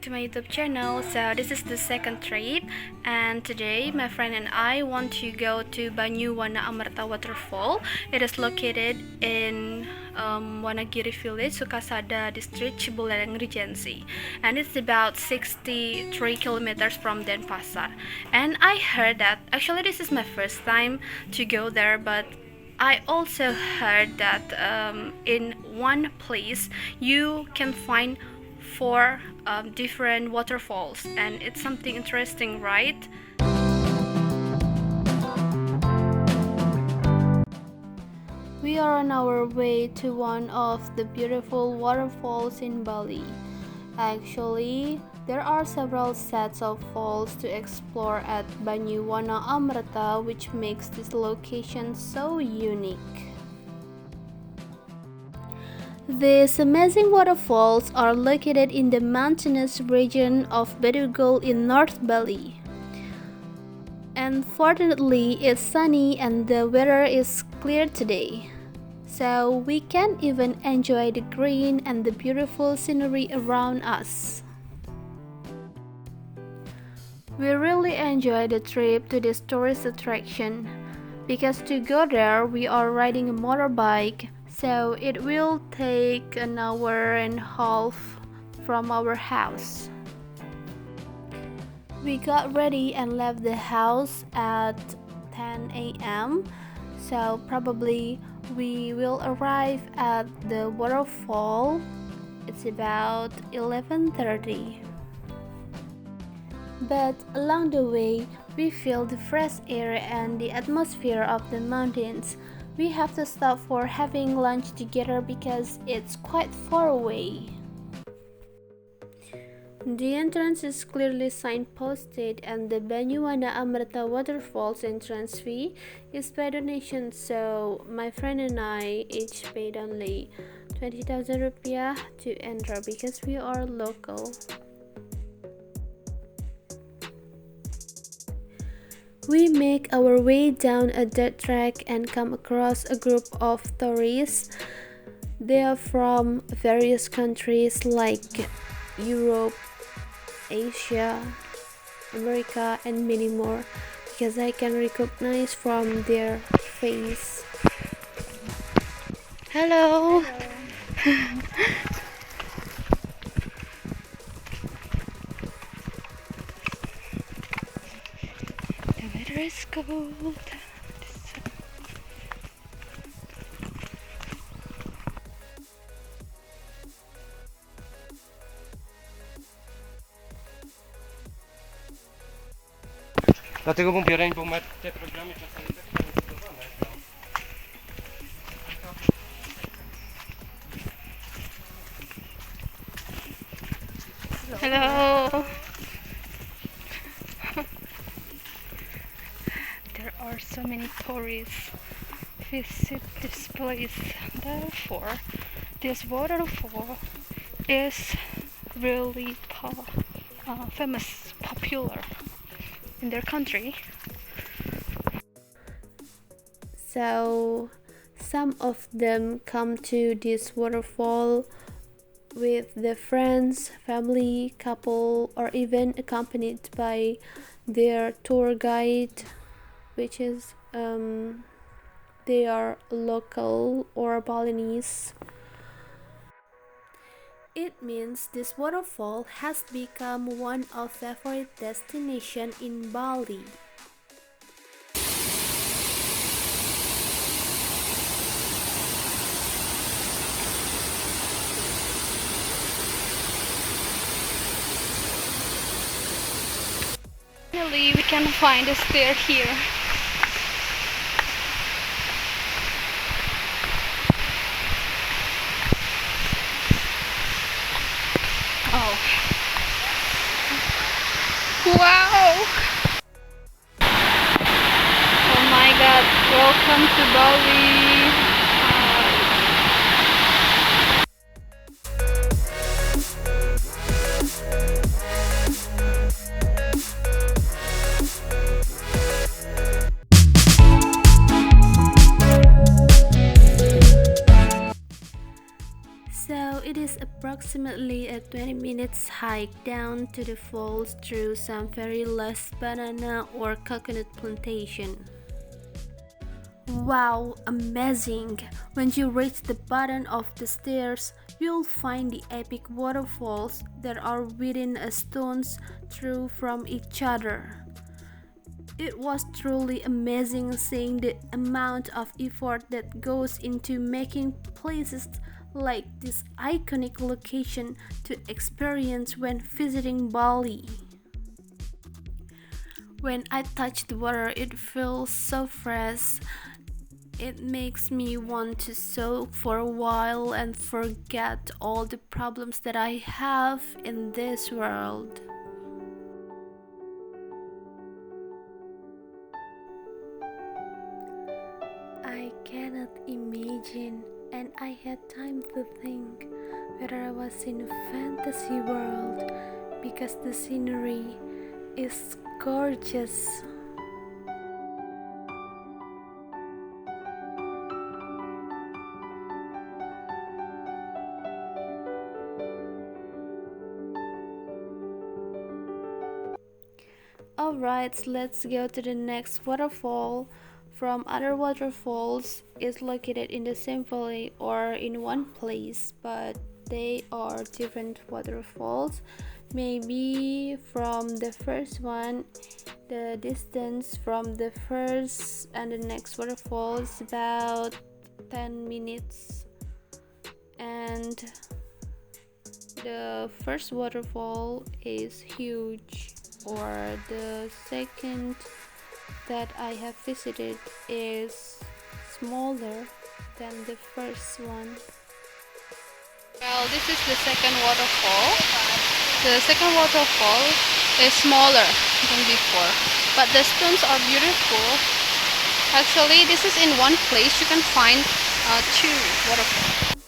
to my YouTube channel. So this is the second trip, and today my friend and I want to go to Banyu Wana Amertha Waterfall. It is located in Wanagiri village, Sukasada district, Buleleng, Regency, and it's about 63 kilometers from Denpasar. And I heard that actually this is my first time to go there, but I also heard that in one place you can find four different waterfalls, and it's something interesting, right? We are on our way to one of the beautiful waterfalls in Bali. Actually, there are several sets of falls to explore at Banyu Wana Amertha, which makes this location so unique. These amazing waterfalls are located in the mountainous region of Bedugul in North Bali. And fortunately, it's sunny and the weather is clear today, so we can even enjoy the green and the beautiful scenery around us. We really enjoy the trip to this tourist attraction, because to go there we are riding a motorbike, so it will take an hour and a half from our house. We got ready and left the house at 10 a.m. So probably we will arrive at the waterfall. It's about 11:30. But along the way, we feel the fresh air and the atmosphere of the mountains. We have to stop for having lunch together because it's quite far away. The entrance is clearly signposted, and the Banyu Wana Amertha Waterfall's entrance fee is by donation, so my friend and I each paid only 20,000 rupiah to enter because we are local. We make our way down a dirt track and come across a group of tourists. They are from various countries like Europe, Asia, America, and many more, because I can recognize from their face. Hello. The weather is cold. Dlatego mówię, Rainbow ma te programy czasami tak zdecydowane. Hello. There are so many tourists visit this place. Therefore, this waterfall is really famous, popular in their country. So some of them come to this waterfall with their friends, family, couple, or even accompanied by their tour guide, which is they are local or Balinese. It means this waterfall has become one of favorite destination in Bali. Finally, we can find a stair here. Oh. Wow! Oh my god, welcome to Bali! So it is approximately a 20 minutes hike down to the falls through some very lush banana or coconut plantation. Wow, amazing! When you reach the bottom of the stairs, you'll find the epic waterfalls that are within a stone's throw from each other. It was truly amazing seeing the amount of effort that goes into making places like this iconic location to experience when visiting Bali. When I touch the water, it feels so fresh. It makes me want to soak for a while and forget all the problems that I have in this world. I cannot imagine, and I had time to think whether I was in a fantasy world because the scenery is gorgeous. Alright, let's go to the next waterfall. From other waterfalls is located in the same valley or in one place, but they are different waterfalls. Maybe from the first one, the distance from the first and the next waterfall is about 10 minutes, and the first waterfall is huge, or the second that I have visited is smaller than the first one. Well, this is the second waterfall. The second waterfall is smaller than before, but the stones are beautiful. Actually, this is in one place. You can find two waterfalls.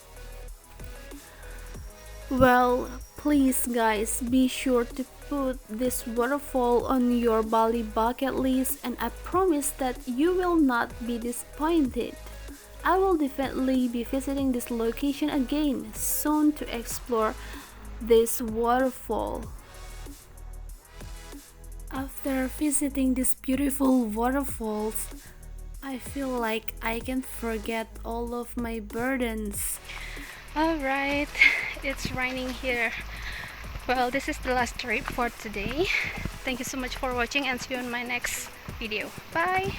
Well, please guys, be sure to put this waterfall on your Bali bucket list, and I promise that you will not be disappointed. I will definitely be visiting this location again soon to explore this waterfall. After visiting these beautiful waterfalls, I feel like I can forget all of my burdens. Alright, it's raining here. Well, this is the last trip for today. Thank you so much for watching, and see you in my next video. Bye!